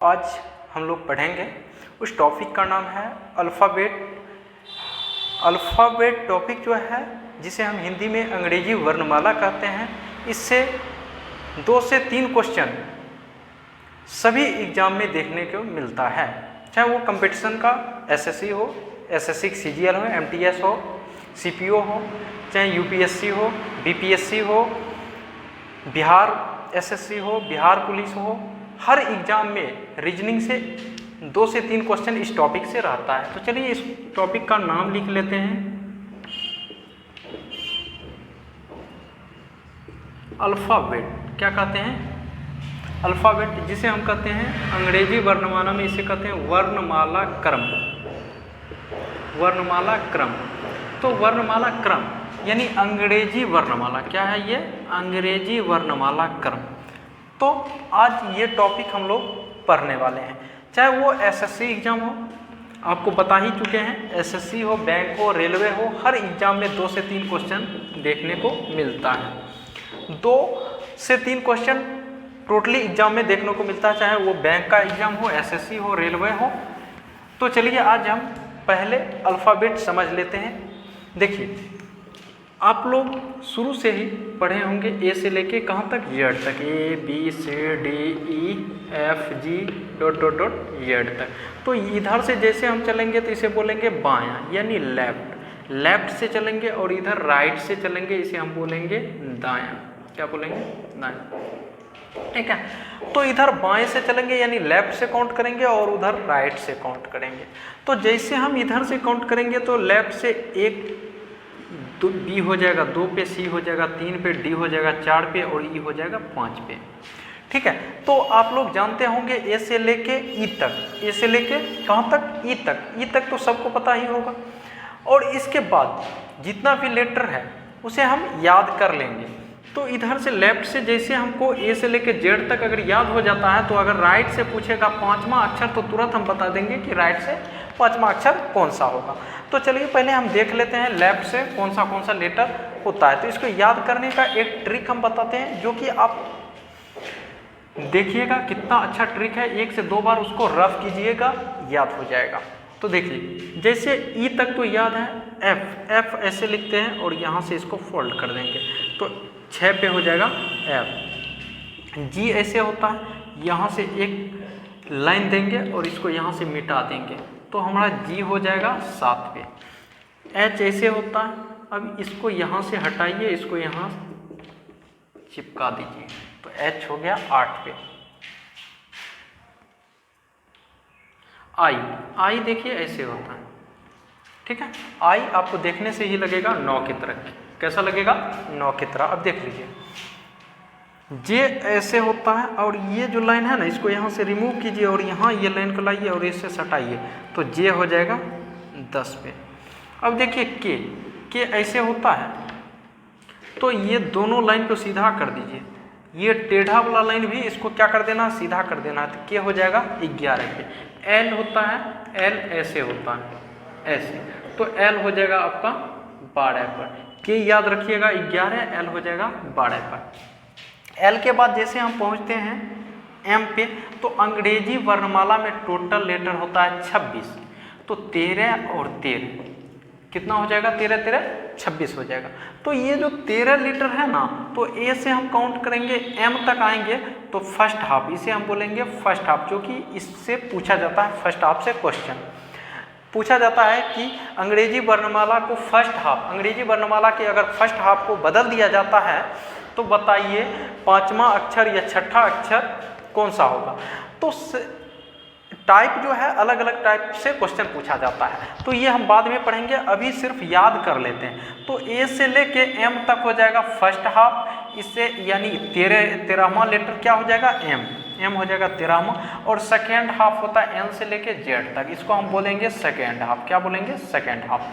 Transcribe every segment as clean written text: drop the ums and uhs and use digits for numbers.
आज हम लोग पढ़ेंगे उस टॉपिक का नाम है अल्फ़ाबेट। अल्फ़ाबेट टॉपिक जो है जिसे हम हिंदी में अंग्रेजी वर्णमाला कहते हैं, इससे 2 से 3 क्वेश्चन सभी एग्ज़ाम में देखने को मिलता है, चाहे वो कंपटीशन का एसएससी हो, एसएससी सीजीएल हो, एमटीएस हो, सीपीओ हो, चाहे यूपीएससी हो, बीपीएससी हो, बिहार एसएससी हो, बिहार पुलिस हो, हर एग्ज़ाम में रीजनिंग से 2 से 3 क्वेश्चन इस टॉपिक से रहता है। तो चलिए इस टॉपिक का नाम लिख लेते हैं, अल्फ़ाबेट। क्या कहते हैं? अल्फ़ाबेट, जिसे हम कहते हैं अंग्रेजी वर्णमाला में इसे कहते हैं वर्णमाला क्रम। वर्णमाला क्रम, तो वर्णमाला क्रम यानी अंग्रेजी वर्णमाला। क्या है ये? अंग्रेजी वर्णमाला क्रम। तो आज ये टॉपिक हम लोग पढ़ने वाले हैं, चाहे वो एसएससी एग्ज़ाम हो, आपको बता ही चुके हैं, एसएससी हो, बैंक हो, रेलवे हो, हर एग्ज़ाम में 2 से 3 क्वेश्चन देखने को मिलता है। 2 से 3 क्वेश्चन टोटली एग्ज़ाम में देखने को मिलता है, चाहे वो बैंक का एग्ज़ाम हो, एसएससी हो, रेलवे हो। तो चलिए आज हम पहले अल्फ़ाबेट समझ लेते हैं। देखिए, आप लोग शुरू से ही पढ़े होंगे ए से लेके कहाँ तक? जेड तक, A B C D E F G dot dot dot Z तक। तो इधर से जैसे हम चलेंगे तो इसे बोलेंगे बायां यानी लेफ्ट, लेफ्ट से चलेंगे, और इधर राइट से चलेंगे इसे हम बोलेंगे दायां। क्या बोलेंगे? दायां। ठीक है, तो इधर बाएं से चलेंगे यानी लेफ्ट से काउंट करेंगे, और उधर राइट से काउंट करेंगे। तो जैसे हम इधर से काउंट करेंगे तो लेफ्ट से 1 तो बी हो जाएगा, 2 पे सी हो जाएगा, 3 पे डी हो जाएगा, 4 पे और ई हो जाएगा 5 पे। ठीक है, तो आप लोग जानते होंगे ए से लेके ई तक, ए से लेके कहाँ तक? ई तक। ई तक तो सबको पता ही होगा। और इसके बाद जितना भी लेटर है उसे हम याद कर लेंगे। तो इधर से लेफ्ट से जैसे हमको ए से लेके जेड तक अगर याद हो जाता है, तो अगर राइट से पूछेगा 5वां अक्षर तो तुरंत हम बता देंगे कि राइट से 5वां अक्षर कौन सा होगा। तो चलिए पहले हम देख लेते हैं लेफ्ट से कौन सा लेटर होता है। तो इसको याद करने का एक ट्रिक हम बताते हैं, जो कि आप देखिएगा कितना अच्छा ट्रिक है। 1 से 2 बार उसको रफ कीजिएगा, याद हो जाएगा। तो देखिए, जैसे ई तक तो याद है, एफ, एफ ऐसे लिखते हैं और यहाँ से इसको फोल्ड कर देंगे तो 6 पे हो जाएगा एफ। जी ऐसे होता है, यहाँ से एक लाइन देंगे और इसको यहाँ से मिटा देंगे तो हमारा जी हो जाएगा 7 पे। एच ऐसे होता है, अब इसको यहाँ से हटाइए, इसको यहाँ चिपका दीजिए तो एच हो गया 8 पे। आई, आई देखिए ऐसे होता है। ठीक है, आई आपको देखने से ही लगेगा 9 की तरह। कैसा लगेगा? 9 की तरह। अब देख लीजिए, जे ऐसे होता है, और ये जो लाइन है ना, इसको यहाँ से रिमूव कीजिए और यहाँ ये लाइन को लाइए और इससे सटाइए तो जे हो जाएगा 10 पे। अब देखिए के ऐसे होता है, तो ये दोनों लाइन को सीधा कर दीजिए, ये टेढ़ा वाला लाइन भी इसको क्या कर देना? सीधा कर देना। तो के हो जाएगा 11 पे। एल होता है, एल ऐसे होता है, ऐसे, तो एल हो जाएगा आपका 12 पर। के याद रखिएगा 11, एल हो जाएगा 12 पर। एल के बाद जैसे हम पहुंचते हैं एम पे, तो अंग्रेजी वर्णमाला में टोटल लेटर होता है 26। तो 13 और 13 कितना हो जाएगा? 13 13 26 हो जाएगा। तो ये जो 13 लेटर है ना, तो ए से हम काउंट करेंगे, एम तक आएंगे तो फर्स्ट हाफ, इसे हम बोलेंगे फर्स्ट हाफ, जो कि इससे पूछा जाता है, फर्स्ट हाफ से क्वेश्चन पूछा जाता है कि अंग्रेजी वर्णमाला को फर्स्ट हाफ, अंग्रेजी वर्णमाला के अगर फर्स्ट हाफ को बदल दिया जाता है तो बताइए 5वां अक्षर या 6ठा अक्षर कौन सा होगा। तो टाइप जो है अलग अलग टाइप से क्वेश्चन पूछा जाता है, तो ये हम बाद में पढ़ेंगे, अभी सिर्फ याद कर लेते हैं। तो ए से लेके एम तक हो जाएगा फर्स्ट हाफ, इससे यानी 13वां लेटर क्या हो जाएगा? एम, एम हो जाएगा 13वां। और सेकेंड हाफ होता है एन से लेके जेड तक, इसको हम बोलेंगे सेकेंड हाफ। क्या बोलेंगे? Second half.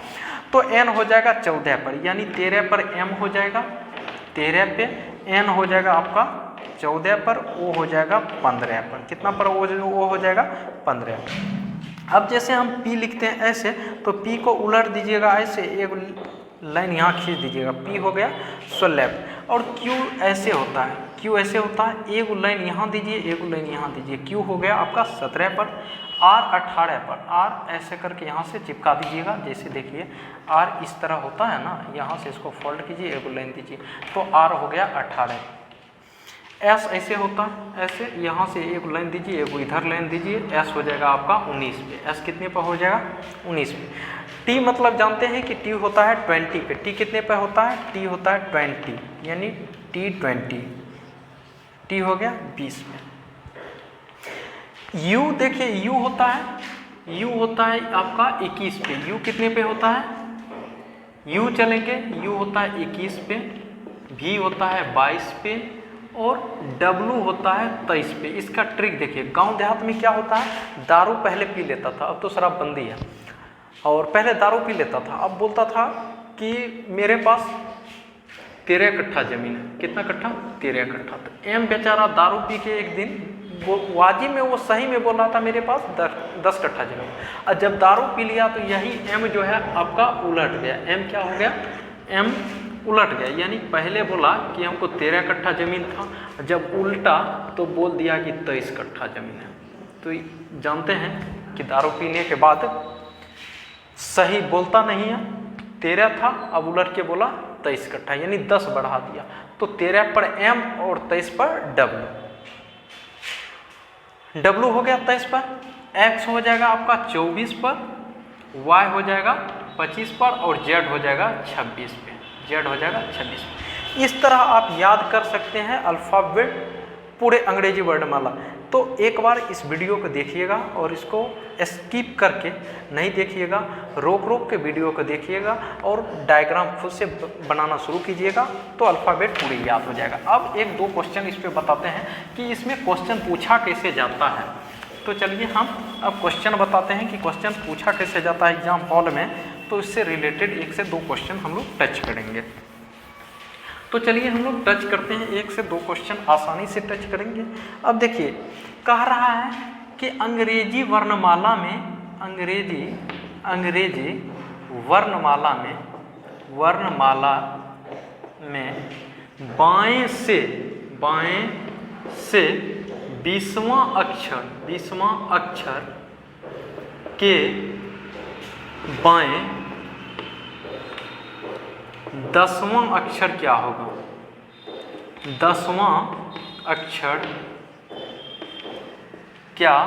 तो एन हो जाएगा 14 पर, यानी 13 पर एम हो जाएगा 13 पे, एन हो जाएगा आपका 14 पर, ओ हो जाएगा 15 पर। कितना पर? ओ हो जाएगा 15 पर। अब जैसे हम पी लिखते हैं ऐसे, तो पी को उलट दीजिएगा ऐसे, एक लाइन यहाँ खींच दीजिएगा, पी हो गया 16। और क्यू ऐसे होता है, क्यू ऐसे होता है, एक लाइन यहाँ दीजिए, एक लाइन यहाँ दीजिए, क्यू हो गया आपका 17 पर, आर 18 पर, आर ऐसे करके यहाँ से चिपका दीजिएगा। जैसे देखिए आर इस तरह होता है ना, यहाँ से इसको फोल्ड कीजिए, एक लाइन दीजिए, तो आर हो गया 18। एस ऐसे होता है, ऐसे यहाँ से एक लाइन दीजिए, एक इधर लाइन दीजिए, एस हो जाएगा आपका 19 पे। एस कितने पर हो जाएगा? 19 पे। टी मतलब जानते हैं कि टी होता है 20 पे। टी कितने पे होता है? टी होता है 20, यानी टी 20, टी हो गया 20 में। यू देखिए, यू होता है आपका 21 पे। यू कितने पे होता है? यू चलेंगे, यू होता है 21 पे, वी होता है 22 पे और डब्लू होता है 23 पे। इसका ट्रिक देखिए, गांव देहात में क्या होता है, दारू पहले पी लेता था, अब तो शराबबंदी है, और पहले दारू पी लेता था, अब बोलता था कि मेरे पास 13 कट्ठा जमीन है। कितना कट्ठा? 13 कट्ठा। तो एम बेचारा दारू पी के एक दिन वो वाजिब में, वो सही में बोल रहा था मेरे पास 10 कट्ठा जमीन, और जब दारू पी लिया तो यही एम जो है आपका उलट गया। एम क्या हो गया? एम उलट गया, यानी पहले बोला कि हमको 13 कट्ठा जमीन था, जब उल्टा तो बोल दिया कि 23 कट्ठा जमीन है। तो जानते हैं कि दारू पीने के बाद सही बोलता नहीं है, 13 था, अब उलट के बोला 23 कट्ठा, यानी 10 बढ़ा दिया। तो 13 पर एम और 23 पर डब्लू। डब्लू हो गया 23 पर, एक्स हो जाएगा आपका 24 पर, वाई हो जाएगा 25 पर और जेड हो जाएगा 26 पे। जेड हो जाएगा 26 पे। इस तरह आप याद कर सकते हैं अल्फ़ाबेट, पूरे अंग्रेजी वर्णमाला। तो एक बार इस वीडियो को देखिएगा और इसको स्किप करके नहीं देखिएगा, रोक रोक के वीडियो को देखिएगा और डायग्राम खुद से बनाना शुरू कीजिएगा, तो अल्फ़ाबेट पूरी याद हो जाएगा। अब एक दो क्वेश्चन इस पे बताते हैं कि इसमें क्वेश्चन पूछा कैसे जाता है। तो चलिए हम अब क्वेश्चन बताते हैं कि क्वेश्चन पूछा कैसे जाता है एग्जाम हॉल में, तो इससे रिलेटेड 1 से 2 क्वेश्चन हम लोग टच करेंगे। तो चलिए हम लोग टच करते हैं, 1 से 2 क्वेश्चन आसानी से टच करेंगे। अब देखिए कह रहा है कि अंग्रेजी वर्णमाला में, अंग्रेजी वर्णमाला में बाएं से 20वां अक्षर के बाएं 10वां अक्षर क्या होगा? 10वां अक्षर क्या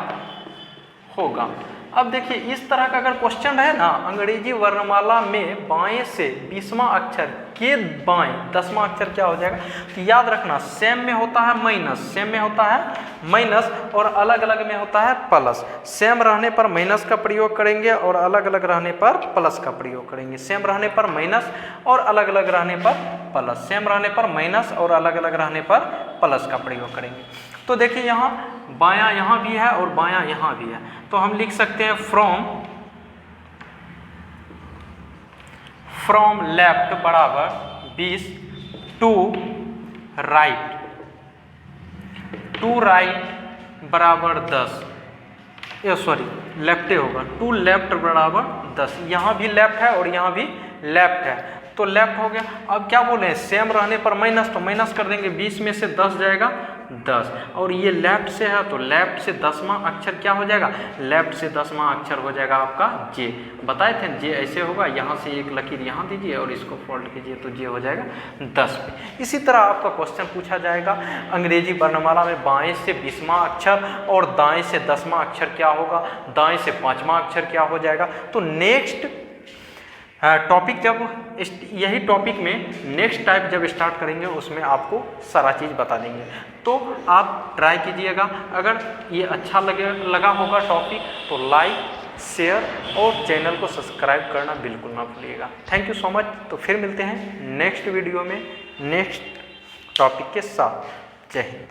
होगा? अब देखिए इस तरह का अगर क्वेश्चन है ना, अंग्रेजी वर्णमाला में बाएं से 20वां अक्षर के बाएं 10वां अक्षर क्या हो जाएगा? तो याद रखना, सेम में होता है माइनस, सेम में होता है माइनस और अलग अलग में होता है प्लस। सेम रहने पर माइनस का प्रयोग करेंगे और अलग अलग रहने पर प्लस का प्रयोग करेंगे। सेम रहने पर माइनस और अलग अलग रहने पर प्लस, सेम रहने पर माइनस और अलग अलग रहने पर प्लस का प्रयोग करेंगे। तो देखिए यहाँ बायां यहाँ भी है और बायां यहाँ भी है, तो हम लिख सकते हैं फ्रॉम लेफ्ट बराबर 20 टू राइट, टू राइट बराबर 10, ये सॉरी लेफ्ट होगा, टू लेफ्ट बराबर 10। यहाँ भी लेफ्ट है और यहाँ भी लेफ्ट है, तो लेफ्ट हो गया। अब क्या बोले हैं, सेम रहने पर माइनस, तो माइनस कर देंगे, 20 में से 10 जाएगा 10, और ये लेफ्ट से है तो लेफ्ट से 10वां अक्षर क्या हो जाएगा? लेफ्ट से 10वां अक्षर हो जाएगा आपका जे। बताए थे जे ऐसे होगा, यहाँ से एक लकीर यहाँ दीजिए और इसको फोल्ड कीजिए तो जे हो जाएगा 10 पे। इसी तरह आपका क्वेश्चन पूछा जाएगा, अंग्रेजी वर्णमाला में बाएं से 20वां अक्षर और दाएं से 10वां अक्षर क्या होगा? दाएं से 5वां अक्षर क्या हो जाएगा? तो नेक्स्ट टॉपिक जब यही टॉपिक में नेक्स्ट टाइप जब स्टार्ट करेंगे उसमें आपको सारा चीज़ बता देंगे, तो आप ट्राई कीजिएगा। अगर ये अच्छा लगा होगा टॉपिक तो लाइक, शेयर और चैनल को सब्सक्राइब करना बिल्कुल ना भूलिएगा। Thank you so much. तो फिर मिलते हैं नेक्स्ट वीडियो में नेक्स्ट टॉपिक के साथ। जय हिंद।